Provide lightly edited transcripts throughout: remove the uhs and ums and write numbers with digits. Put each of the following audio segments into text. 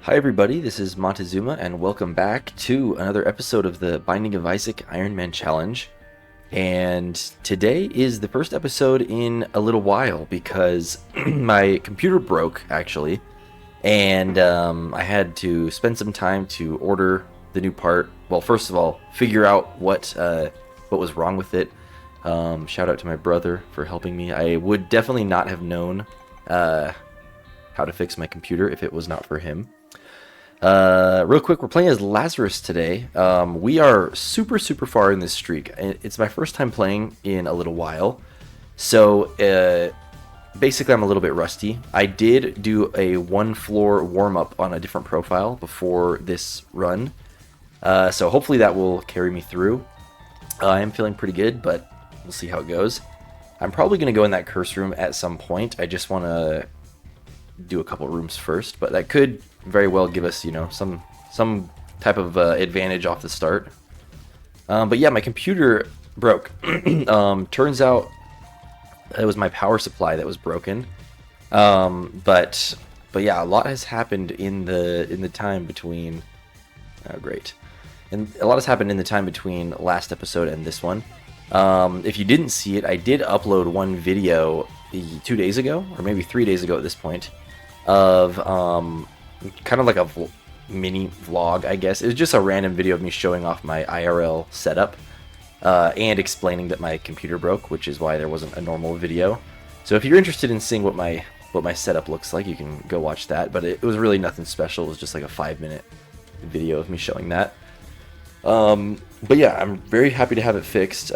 Hi everybody, this is Montezuma, and welcome back to another episode of the Binding of Isaac Ironman Challenge. And today is the first episode in a little while because my computer broke, actually, and I had to spend some time to order the new part. Well, first of all, figure out what was wrong with it. Shout out to my brother for helping me. I would definitely not have known how to fix my computer if it was not for him. Real quick, we're playing as Lazarus today. We are super far in this streak. It's my first time playing in a little while, so basically I'm a little bit rusty. I did do a one floor warm-up on a different profile before this run, so hopefully that will carry me through. I am feeling pretty good, but we'll see how it goes. I'm probably going to go in that curse room at some point. I just want to do a couple rooms first, but that could very well give us, some type of advantage off the start. But yeah, my computer broke. Turns out it was my power supply that was broken. But yeah, a lot has happened in the time between. Oh, great! And a lot has happened in the time between last episode and this one. If you didn't see it, I did upload one video 2 days ago, or maybe 3 days ago at this point, of kind of like a mini vlog, I guess. It was just a random video of me showing off my IRL setup and explaining that my computer broke, which is why there wasn't a normal video. So if you're interested in seeing what my setup looks like, you can go watch that. But it was really nothing special. It was just like a 5-minute video of me showing that. But yeah, I'm very happy to have it fixed.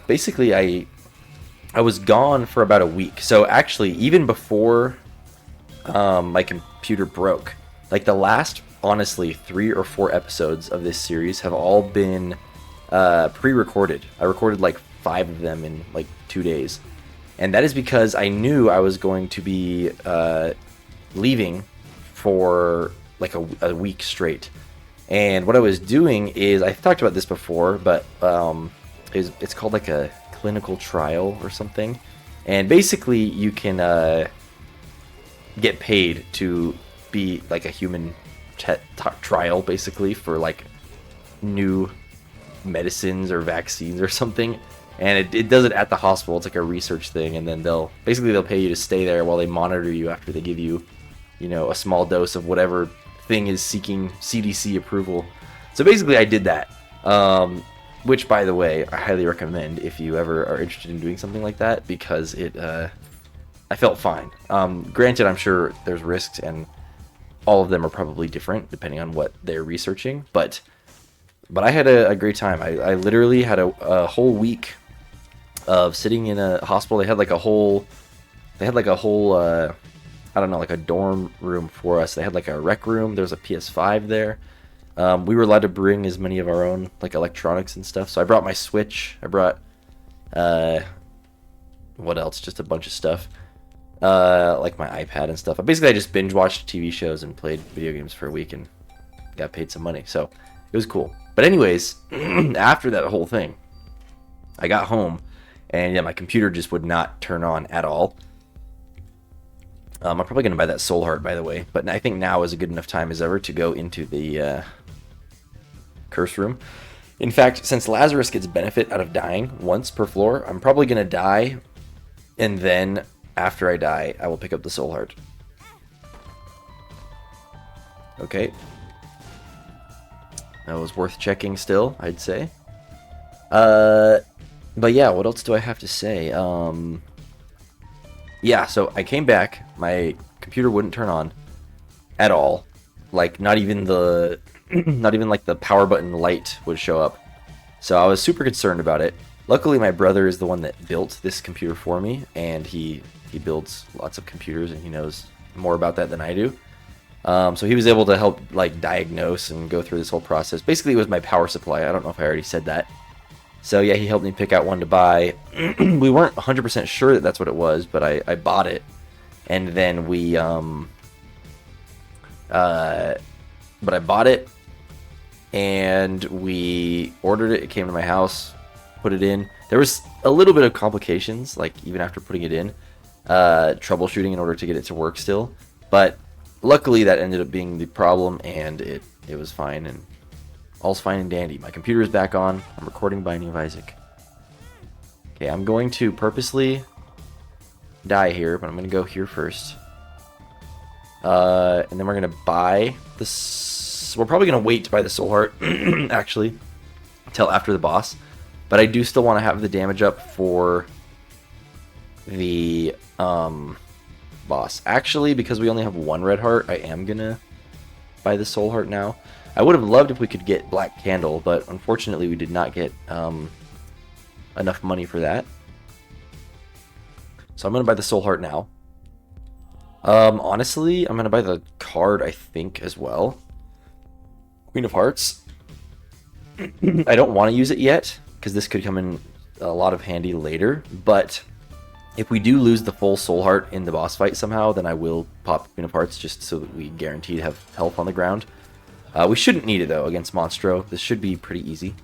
Basically, I was gone for about a week. So actually, even before my computer broke, like the last, honestly, 3 or 4 episodes of this series have all been pre-recorded. I recorded like 5 of them in like 2 days. And that is because I knew I was going to be leaving for like a week straight. And what I was doing is, I've talked about this before, but it's called like a clinical trial or something. And basically you can get paid to be like a human trial, basically, for like new medicines or vaccines or something. And it does it at the hospital. It's like a research thing, and then they'll pay you to stay there while they monitor you after they give you, a small dose of whatever thing is seeking CDC approval. So basically I did that, which, by the way, I highly recommend if you ever are interested in doing something like that, because I felt fine. Granted, I'm sure there's risks, and all of them are probably different depending on what they're researching, but I had a great time. I literally had a whole week of sitting in a hospital. They had like a whole I don't know, like a dorm room for us. They had like a rec room. There was a PS5 there. We were allowed to bring as many of our own like electronics and stuff. So I brought my Switch. I brought what else? Just a bunch of stuff. Like my iPad and stuff. Basically, I just binge watched TV shows and played video games for a week and got paid some money. So it was cool. But anyways, after that whole thing, I got home, and yeah, my computer just would not turn on at all. I'm probably going to buy that Soul Heart, by the way, but I think now is a good enough time as ever to go into the curse room. In fact, since Lazarus gets benefit out of dying once per floor, I'm probably going to die, and then after I die, I will pick up the Soul Heart. Okay. That was worth checking still, I'd say. But yeah, what else do I have to say? Yeah, so I came back. My computer wouldn't turn on at all. Like, not even like the power button light would show up. So I was super concerned about it. Luckily, my brother is the one that built this computer for me, and he builds lots of computers, and he knows more about that than I do. So he was able to help like diagnose and go through this whole process. Basically, it was my power supply. I don't know if I already said that. So yeah, he helped me pick out one to buy. We weren't 100% sure that that's what it was, but I bought it, and then but I bought it, and we ordered it. It came to my house, put it in. There was a little bit of complications, like even after putting it in, troubleshooting in order to get it to work still. But luckily that ended up being the problem, and it was fine, and all's fine and dandy. My computer is back on. I'm recording Binding of Isaac. Okay, I'm going to purposely die here, but I'm going to go here first. And then we're going to buy this. We're probably going to wait to buy the Soul Heart, actually, until after the boss. But I do still want to have the damage up for the boss. Actually, because we only have one red heart, I am going to buy the Soul Heart now. I would have loved if we could get Black Candle, but unfortunately we did not get enough money for that. So I'm going to buy the Soul Heart now. Honestly, I'm going to buy the card, I think, as well. Queen of Hearts. I don't want to use it yet, because this could come in a lot of handy later, but if we do lose the full Soul Heart in the boss fight somehow, then I will pop Queen of Hearts just so that we guaranteed have health on the ground. We shouldn't need it, though, against Monstro. This should be pretty easy.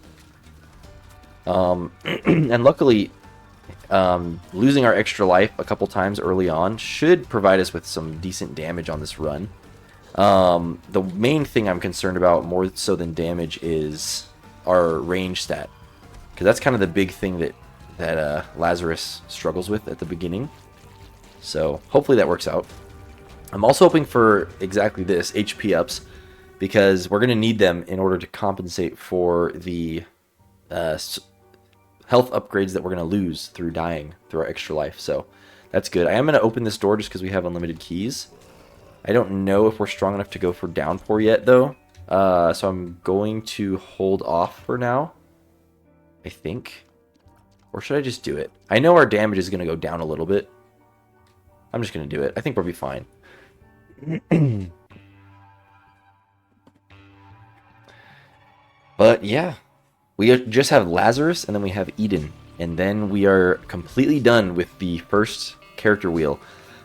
And luckily, losing our extra life a couple times early on should provide us with some decent damage on this run. The main thing I'm concerned about, more so than damage, is our range stat. Because that's kind of the big thing that Lazarus struggles with at the beginning. So hopefully that works out. I'm also hoping for exactly this, HP ups, because we're going to need them in order to compensate for the health upgrades that we're going to lose through dying through our extra life. So that's good. I am going to open this door just because we have unlimited keys. I don't know if we're strong enough to go for Downpour yet, though. So I'm going to hold off for now, I think. Or should I just do it? I know our damage is going to go down a little bit. I'm just going to do it. I think we'll be fine. But yeah, we just have Lazarus, and then we have Eden. And then we are completely done with the first character wheel.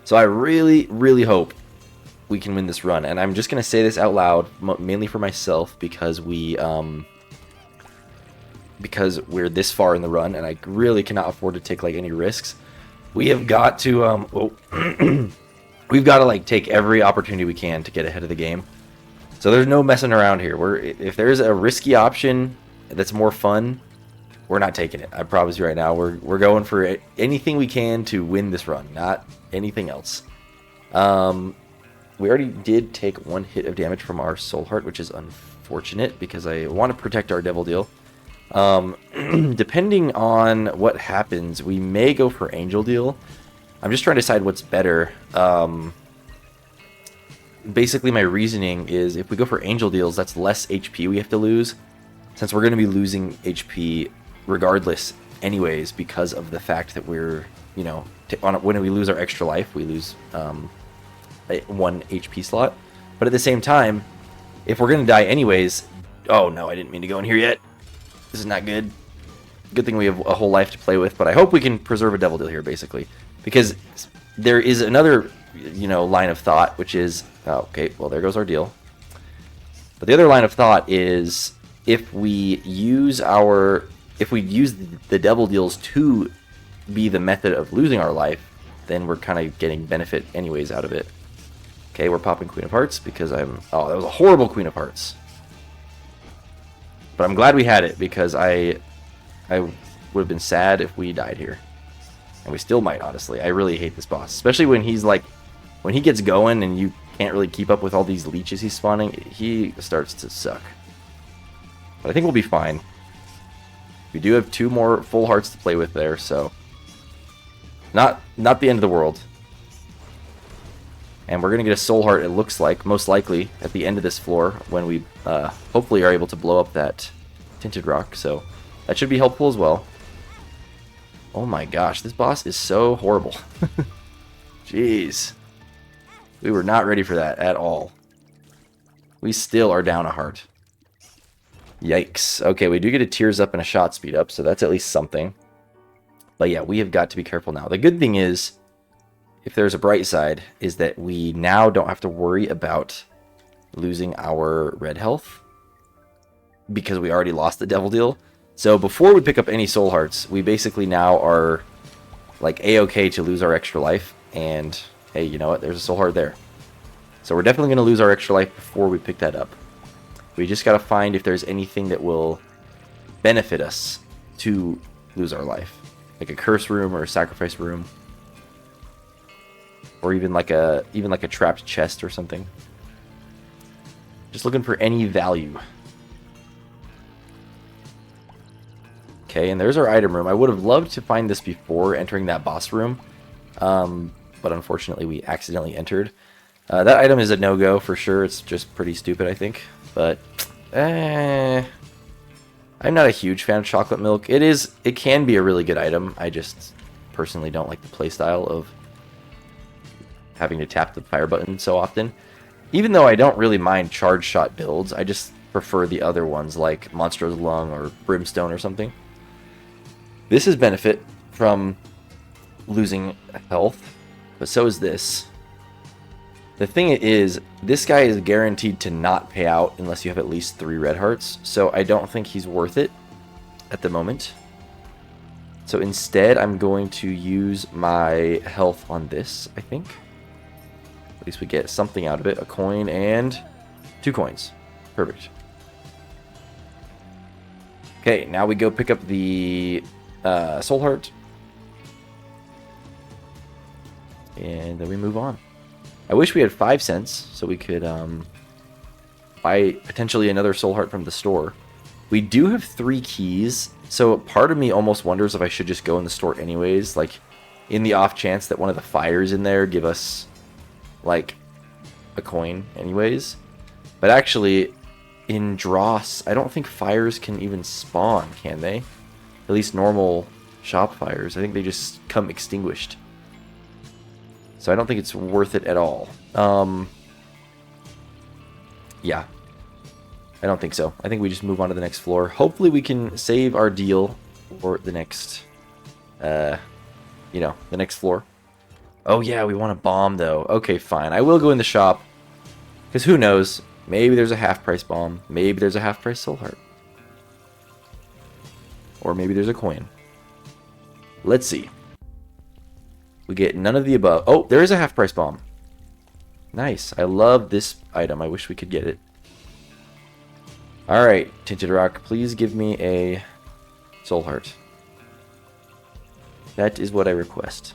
So I really, really hope we can win this run. And I'm just going to say this out loud, mainly for myself, because we're this far in the run, and I really cannot afford to take like any risks. We have got to we've got to like take every opportunity we can to get ahead of the game. So there's no messing around here. If there's a risky option that's more fun, we're not taking it. I promise you right now. We're going for anything we can to win this run, not anything else. We already did take one hit of damage from our Soul Heart, which is unfortunate because I want to protect our Devil Deal. Depending on what happens, we may go for Angel Deal. I'm just trying to decide what's better. Basically, my reasoning is if we go for Angel Deals, that's less HP we have to lose, since we're going to be losing HP regardless anyways, because of the fact that we're, when we lose our extra life, we lose one HP slot. But at the same time, if we're going to die anyways, oh no, I didn't mean to go in here yet. This is not good. Good thing we have a whole life to play with, but I hope we can preserve a Devil Deal here, basically. Because there is another, line of thought, which is, okay, well, there goes our deal. But the other line of thought is, if we use the Devil Deals to be the method of losing our life, then we're kind of getting benefit anyways out of it. Okay, we're popping Queen of Hearts because that was a horrible Queen of Hearts. But I'm glad we had it, because I would have been sad if we died here. And we still might, honestly. I really hate this boss. Especially when when he gets going and you can't really keep up with all these leeches he's spawning, he starts to suck. But I think we'll be fine. We do have 2 more full hearts to play with there, so not the end of the world. And we're going to get a Soul Heart, it looks like, most likely, at the end of this floor, when we hopefully are able to blow up that Tinted Rock. So that should be helpful as well. Oh my gosh, this boss is so horrible. Jeez. We were not ready for that at all. We still are down a heart. Yikes. Okay, we do get a Tears Up and a Shot Speed Up, so that's at least something. But yeah, we have got to be careful now. The good thing is, if there's a bright side, is that we now don't have to worry about losing our red health, because we already lost the Devil Deal. So before we pick up any Soul Hearts, we basically now are like A-okay to lose our extra life, and hey, you know what? There's a Soul Heart there. So we're definitely going to lose our extra life before we pick that up. We just got to find if there's anything that will benefit us to lose our life. Like a curse room or a sacrifice room. Or even like a trapped chest or something. Just looking for any value. Okay, and there's our item room. I would have loved to find this before entering that boss room. But unfortunately we accidentally entered. That item is a no-go for sure. It's just pretty stupid, I think. But, I'm not a huge fan of chocolate milk. It can be a really good item. I just personally don't like the playstyle of having to tap the fire button so often. Even though I don't really mind charge shot builds, I just prefer the other ones like Monstro's Lung or Brimstone or something. This is benefit from losing health, but so is this. The thing is, this guy is guaranteed to not pay out unless you have at least 3 red hearts, so I don't think he's worth it at the moment. So instead, I'm going to use my health on this, I think. At least we get something out of it. A coin and 2 coins. Perfect. Okay, now we go pick up the soul heart. And then we move on. I wish we had 5 cents so we could buy potentially another soul heart from the store. We do have 3 keys, so part of me almost wonders if I should just go in the store anyways, like in the off chance that one of the fires in there give us like a coin anyways. But actually in Dross, I don't think fires can even spawn, can they? At least normal shop fires. I think they just come extinguished. So I don't think it's worth it at all. Yeah. I don't think so. I think we just move on to the next floor. Hopefully we can save our deal for the next, the next floor. Oh yeah, we want a bomb though. Okay, fine. I will go in the shop. Because who knows? Maybe there's a half-price bomb. Maybe there's a half-price soul heart. Or maybe there's a coin. Let's see. We get none of the above. Oh, there is a half-price bomb. Nice. I love this item. I wish we could get it. Alright, Tinted Rock, please give me a soul heart. That is what I request.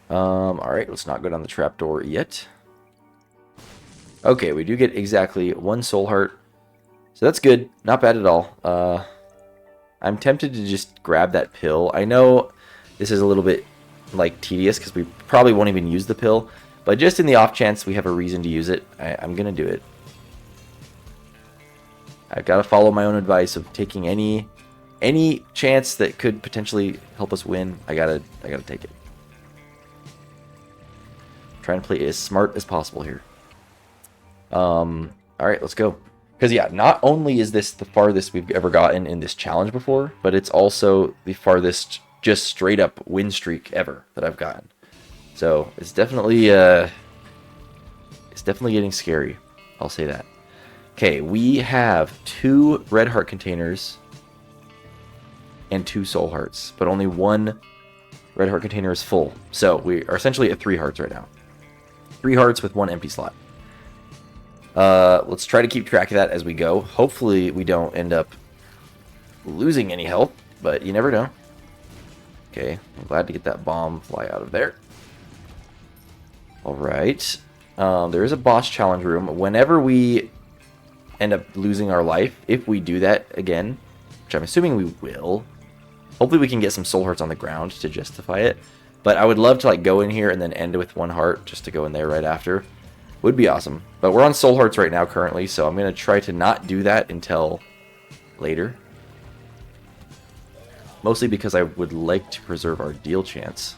Alright, let's not go down the trapdoor yet. Okay, we do get exactly 1 soul heart. So that's good. Not bad at all. I'm tempted to just grab that pill. I know this is a little bit like tedious because we probably won't even use the pill, but just in the off chance we have a reason to use it, I'm gonna do it. I've got to follow my own advice of taking any chance that could potentially help us win. I gotta take it. Try and play as smart as possible here. All right, let's go. Because yeah, not only is this the farthest we've ever gotten in this challenge before, but it's also the farthest just straight up win streak ever that I've gotten. So it's definitely getting scary. I'll say that. Okay, we have 2 red heart containers and 2 soul hearts, but only 1 red heart container is full. So we are essentially at 3 hearts right now. 3 hearts with 1 empty slot. Let's try to keep track of that as we go. Hopefully we don't end up losing any health, but you never know. Okay, I'm glad to get that bomb fly out of there. Alright. There is a boss challenge room. Whenever we end up losing our life, if we do that again, which I'm assuming we will, hopefully we can get some soul hearts on the ground to justify it. But I would love to like go in here and then end with 1 heart just to go in there right after. Would be awesome. But we're on soul hearts right now currently, so I'm going to try to not do that until later. Mostly because I would like to preserve our deal chance.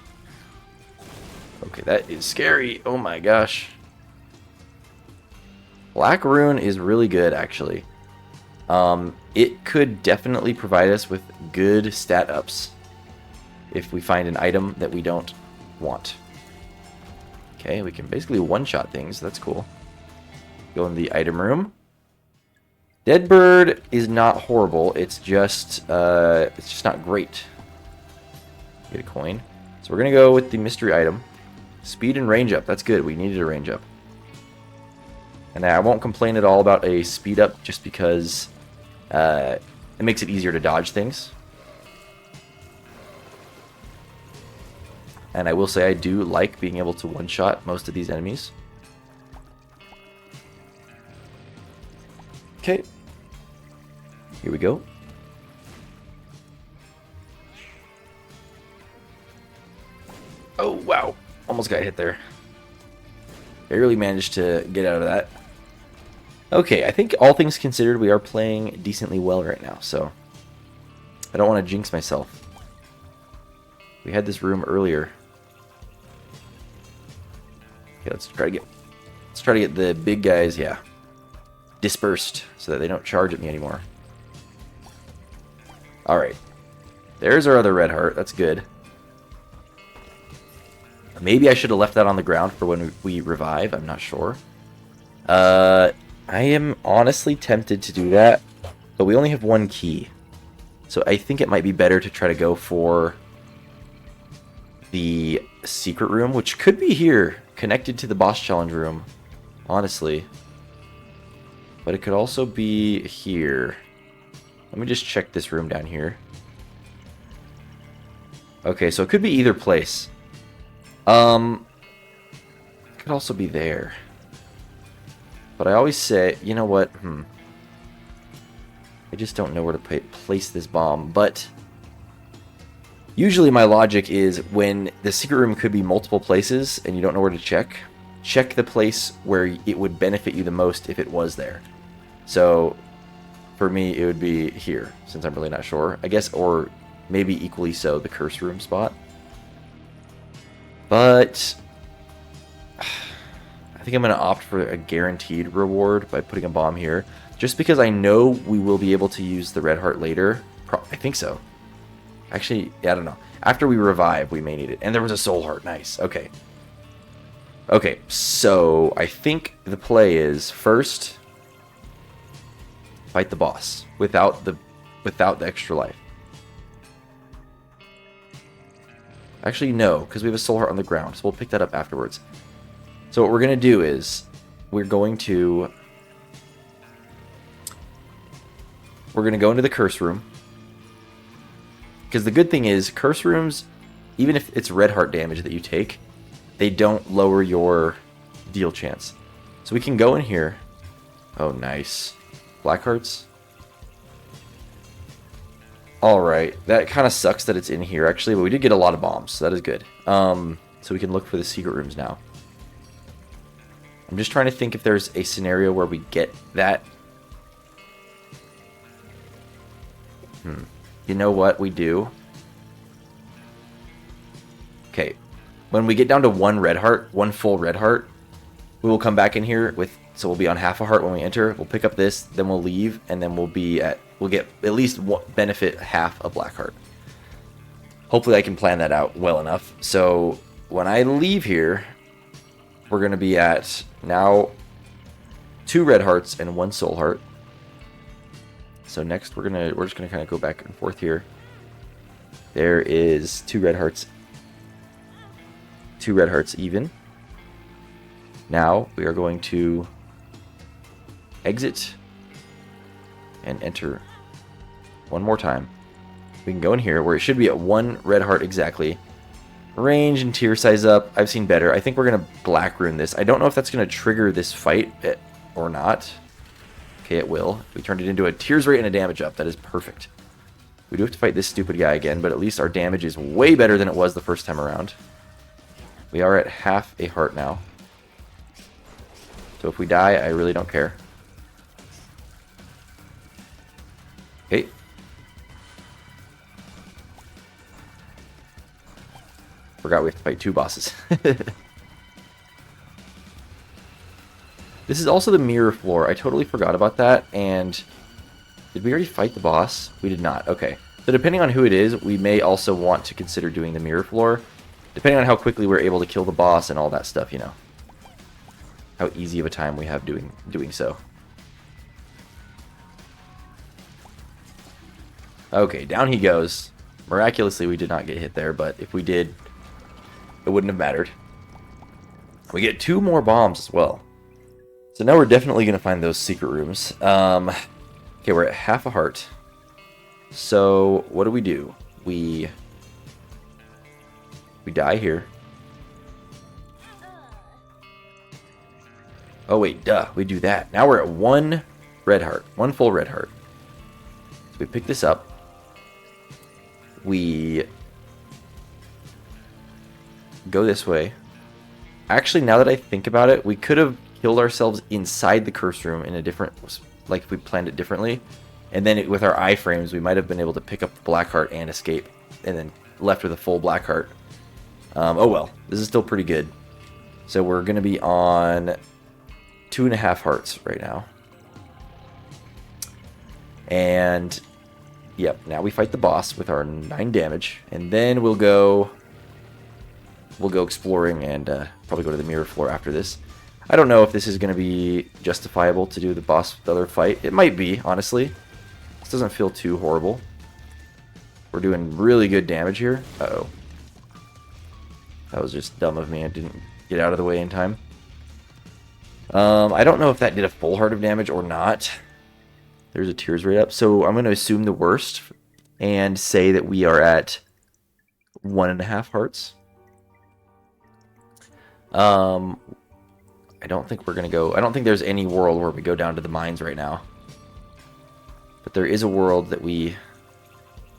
Okay, that is scary. Oh my gosh. Black Rune is really good, actually. It could definitely provide us with good stat ups if we find an item that we don't want. Okay, we can basically one-shot things. That's cool. Go in the item room. Deadbird is not horrible. It's just not great. Get a coin. So we're gonna go with the mystery item. Speed and range up. That's good. We needed a range up. And I won't complain at all about a speed up just because it makes it easier to dodge things. And I will say I do like being able to one-shot most of these enemies. Okay. Here we go. Oh, wow. Almost got hit there. Barely managed to get out of that. Okay, I think all things considered, we are playing decently well right now, so I don't want to jinx myself. We had this room earlier. Okay, let's try to get the big guys, yeah, dispersed so that they don't charge at me anymore. All right, there's our other red heart. That's good. Maybe I should have left that on the ground for when we revive. I'm not sure. I am honestly tempted to do that, but we only have one key. So I think it might be better to try to go for the secret room, which could be here, connected to the boss challenge room, honestly. But it could also be here. Let me just check this room down here. Okay, so it could be either place. It could also be there. But I always say, you know what? I just don't know where to place this bomb. But usually my logic is when the secret room could be multiple places and you don't know where to check the place where it would benefit you the most if it was there. So for me, it would be here, since I'm really not sure. I guess, or maybe equally so, the curse room spot. But I think I'm going to opt for a guaranteed reward by putting a bomb here. Just because I know we will be able to use the red heart later. I think so. Actually, yeah, I don't know. After we revive, we may need it. And there was a soul heart. Nice. Okay. Okay, so I think the play is first fight the boss without the extra life. Actually, no, because we have a soul heart on the ground, so we'll pick that up afterwards. So what we're going to do is we're going to go into the curse room. Because the good thing is, curse rooms, even if it's red heart damage that you take, they don't lower your deal chance. So we can go in here. Oh, nice. Black hearts. Alright, that kind of sucks that it's in here, actually, but we did get a lot of bombs, so that is good. So we can look for the secret rooms now. I'm just trying to think if there's a scenario where we get that. You know what we do? Okay, when we get down to one red heart, one full red heart, we will come back in here with, so we'll be on half a heart when we enter. We'll pick up this, then we'll leave, and then we'll get at least benefit half a black heart. Hopefully I can plan that out well enough. So when I leave here, we're going to be at now 2 red hearts and 1 soul heart. So next we're just gonna kind of go back and forth here. There is 2 red hearts. 2 red hearts even. Now we are going to exit and enter one more time. We can go in here where it should be at 1 red heart exactly. Range and tier size up. I've seen better. I think we're going to black rune this. I don't know if that's going to trigger this fight or not. Okay, it will. We turned it into a tears rate and a damage up. That is perfect. We do have to fight this stupid guy again, but at least our damage is way better than it was the first time around. We are at half a heart now. So if we die, I really don't care. Okay. Forgot we have to fight 2 bosses. This is also the mirror floor. I totally forgot about that. And did we already fight the boss? We did not. Okay. So depending on who it is, we may also want to consider doing the mirror floor. Depending on how quickly we're able to kill the boss and all that stuff, you know. How easy of a time we have doing so. Okay, down he goes. Miraculously, we did not get hit there, but if we did, it wouldn't have mattered. We get 2 more bombs as well. So now we're definitely going to find those secret rooms. Okay, we're at half a heart. So what do? We die here. Oh wait, duh, we do that. Now we're at 1 red heart, 1 full red heart. So we pick this up. We go this way. Actually, now that I think about it, we could have killed ourselves inside the curse room in a different, like if we planned it differently. And then with our iframes, we might have been able to pick up the black heart and escape, and then left with a full black heart. Oh well, this is still pretty good. So we're going to be on 2.5 hearts right now. And yep, now we fight the boss with our 9 damage, and then we'll go exploring and probably go to the mirror floor after this. I don't know if this is going to be justifiable to do the other fight. It might be, honestly. This doesn't feel too horrible. We're doing really good damage here. Uh-oh. That was just dumb of me. I didn't get out of the way in time. I don't know if that did a full heart of damage or not. There's a tears rate up. So I'm going to assume the worst and say that we are at 1.5 hearts. I don't think we're going to go... I don't think there's any world where we go down to the mines right now. But there is a world that we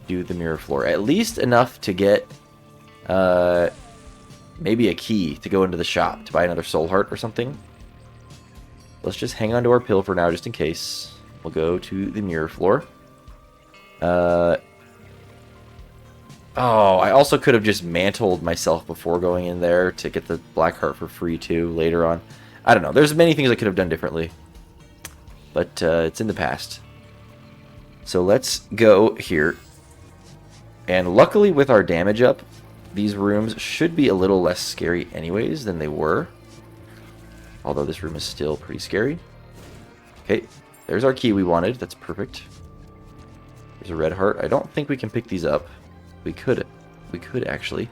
do the mirror floor. At least enough to get maybe a key to go into the shop to buy another soul heart or something. Let's just hang on to our pill for now just in case. We'll go to the mirror floor. Oh, I also could have just mantled myself before going in there to get the black heart for free too later on. I don't know. There's many things I could have done differently. But it's in the past. So let's go here. And luckily with our damage up, these rooms should be a little less scary anyways than they were. Although this room is still pretty scary. Okay, there's our key we wanted. That's perfect. There's a red heart. I don't think we can pick these up. We could actually.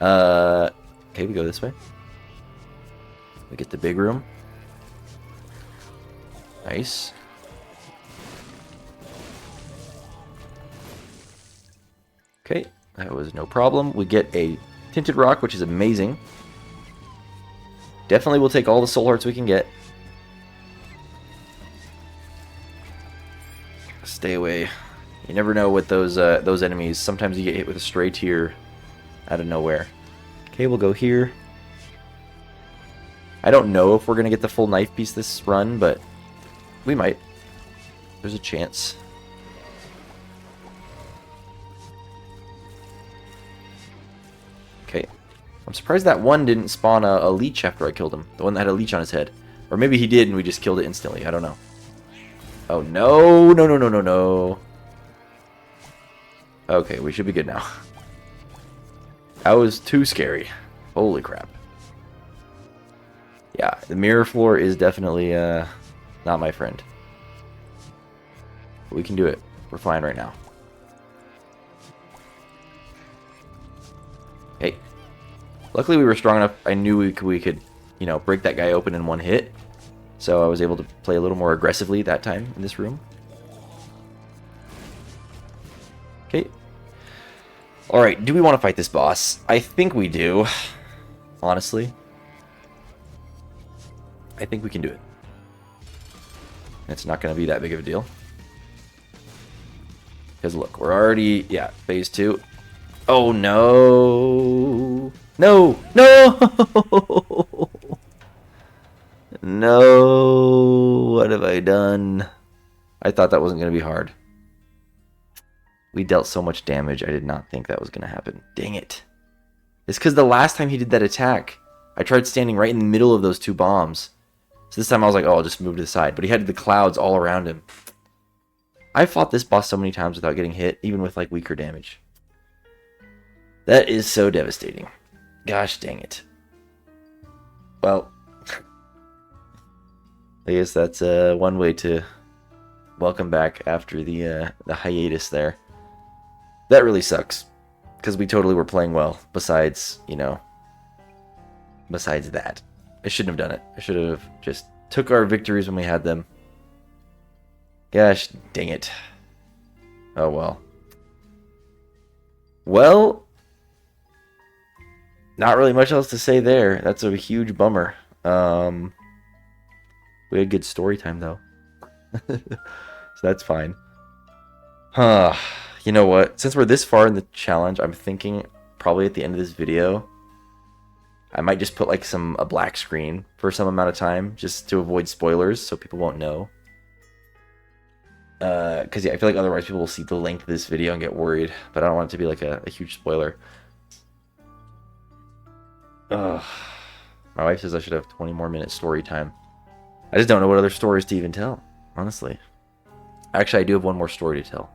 Okay, we go this way. We get the big room. Nice. Okay, that was no problem. We get a tinted rock, which is amazing. Definitely will take all the soul hearts we can get. Stay away. You never know with those enemies. Sometimes you get hit with a stray tear out of nowhere. Okay, we'll go here. I don't know if we're going to get the full knife piece this run, but we might. There's a chance. Okay. I'm surprised that one didn't spawn a leech after I killed him. The one that had a leech on his head. Or maybe he did and we just killed it instantly. I don't know. Oh, no. No, no, no, no, no. Okay, we should be good now. That was too scary. Holy crap. Yeah, the mirror floor is definitely not my friend. But we can do it. We're fine right now. Hey. Luckily we were strong enough. I knew we could, you know, break that guy open in one hit. So I was able to play a little more aggressively that time in this room. Okay. Alright, do we want to fight this boss? I think we do. Honestly. I think we can do it. It's not going to be that big of a deal. Because look, we're already... Yeah, phase 2. Oh, no. No! No! No! What have I done? I thought that wasn't going to be hard. We dealt so much damage, I did not think that was going to happen. Dang it. It's because the last time he did that attack, I tried standing right in the middle of those 2 bombs. So this time I was like, oh, I'll just move to the side. But he had the clouds all around him. I fought this boss so many times without getting hit, even with like weaker damage. That is so devastating. Gosh dang it. Well, I guess that's one way to welcome back after the hiatus there. That really sucks. Because we totally were playing well, besides, you know, besides that. I shouldn't have done it. I should have just took our victories when we had them. Gosh, dang it. Oh well. Well, not really much else to say there. That's a huge bummer. We had good story time though. So that's fine. Huh. You know what? Since we're this far in the challenge, I'm thinking probably at the end of this video, I might just put like a black screen for some amount of time just to avoid spoilers so people won't know. Because yeah, I feel like otherwise people will see the length of this video and get worried, but I don't want it to be like a huge spoiler. Ugh. My wife says I should have 20 more minutes story time. I just don't know what other stories to even tell, honestly. Actually, I do have one more story to tell.